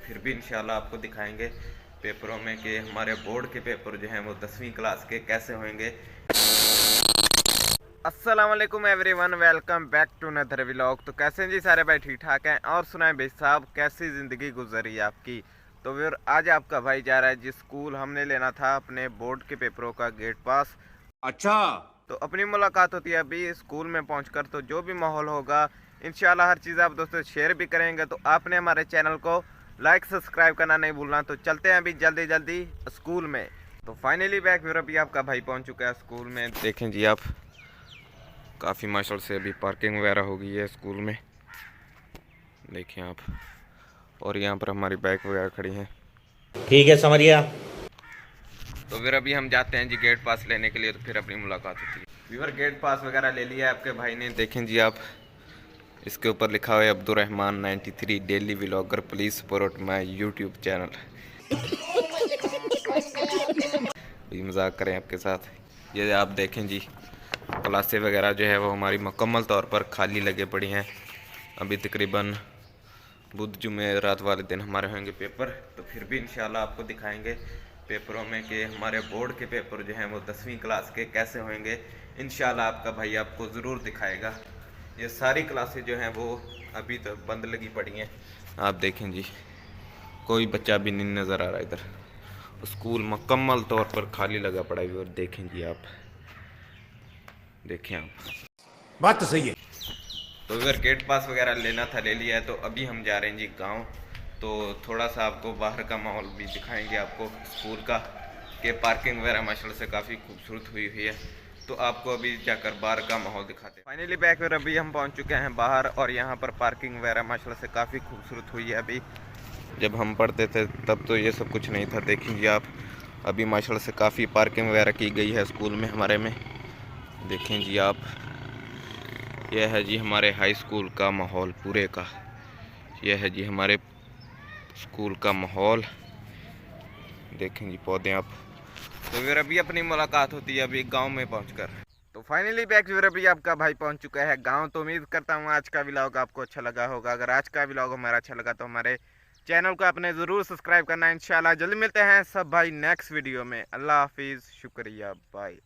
फिर भी इंशाल्लाह आपको दिखाएंगे पेपरों में कि हमारे बोर्ड के पेपर जो हैं वो 10वीं क्लास के कैसे होंगे। अस्सलाम वालेकुम everyone, welcome back to another vlog. तो कैसे हैं जी सारे भाई, ठीक ठाक हैं? और सुनाएं भाई साहब, कैसी ज़िंदगी गुजरी आपकी? तो फिर आज आपका भाई जा रहा है जिस स्कूल हमने लेना था अपने बोर्ड के पेपरों का गेट पास। अच्छा। तो अपनी मुलाकात होती है अभी स्कूल में पहुंचकर। तो जो भी माहौल होगा इंशाल्लाह हर चीज़ आप दोस्तों शेयर भी करेंगे। तो आपने हमारे चैनल को लाइक सब्सक्राइब करना नहीं भूलना। तो चलते हैं अभी जल्दी जल्दी स्कूल में। तो फाइनली बैक फिर अभी आपका भाई पहुंच चुका है स्कूल में। देखें जी आप, काफ़ी माशाल्लाह से अभी पार्किंग वगैरह हो गई है स्कूल में, देखें आप। और यहाँ पर हमारी बाइक वगैरह खड़ी हैं। ठीक है, समझ गया। तो फिर अभी हम जाते हैं जी गेट पास लेने के लिए। तो फिर अपनी मुलाकात होती है। व्यूअर गेट पास वगैरह ले लिया है आपके भाई ने, देखें जी आप। इसके ऊपर लिखा हुआ है Abdurrahman 93 daily vlogger, please support my YouTube channel. भी मजाक करें आपके साथ। ये आप देखें जी, क्लासें वगैरह जो है वो हमारी मुकम्मल तौर पर खाली लगे पड़ी हैं। अभी तकरीबन बुध जुमे रात वाले दिन हमारे होंगे पेपर। तो फिर भी इंशाल्लाह आपको दिखाएंगे पेपरों में कि हमारे बोर्ड के पेपर जो हैं वो 10वीं क्लास के कैसे होंगे। इंशाल्लाह आपका भाई आपको ज़रूर दिखाएगा। ये सारी क्लासें जो हैं वो अभी तो बंद लगी पड़ी हैं। आप देखें जी, कोई बच्चा भी नहीं नज़र आ रहा इधर। स्कूल मुकम्मल तौर पर खाली लगा पड़ा है। और देखें जी आप, देखें आप, बात तो सही है। तो अगर गेट पास वगैरह लेना था ले लिया है। तो अभी हम जा रहे हैं जी गांव। तो थोड़ा सा आपको बाहर का माहौल भी दिखाएंगे आपको स्कूल का, कि पार्किंग वगैरह माशाल्लाह से काफ़ी खूबसूरत हुई हुई है। तो आपको अभी जाकर बाहर का माहौल दिखाते हैं। फाइनली बैक फिर अभी हम पहुंच चुके हैं बाहर। और यहाँ पर पार्किंग वगैरह माशाल्लाह से काफ़ी खूबसूरत हुई है। अभी जब हम पढ़ते थे तब तो ये सब कुछ नहीं था। देखेंगे आप, अभी माशाल्लाह से काफ़ी पार्किंग वगैरह की गई है स्कूल में हमारे में। देखें जी आप, यह है जी हमारे हाई स्कूल का माहौल पूरे का। यह है जी हमारे स्कूल का माहौल, देखें जी पौधे आप। तो फिर अभी अपनी मुलाकात होती है अभी गांव में पहुंचकर। तो फाइनली बैक फिर अभी आपका भाई पहुंच चुका है गांव। तो उम्मीद करता हूं आज का व्लॉग आपको अच्छा लगा होगा। अगर आज का व्लॉग हमारा अच्छा लगा तो हमारे चैनल को आपने ज़रूर सब्सक्राइब करना है। इंशाल्लाह जल्दी मिलते हैं सब भाई नेक्स्ट वीडियो में। अल्लाह हाफिज़, शुक्रिया, बाय।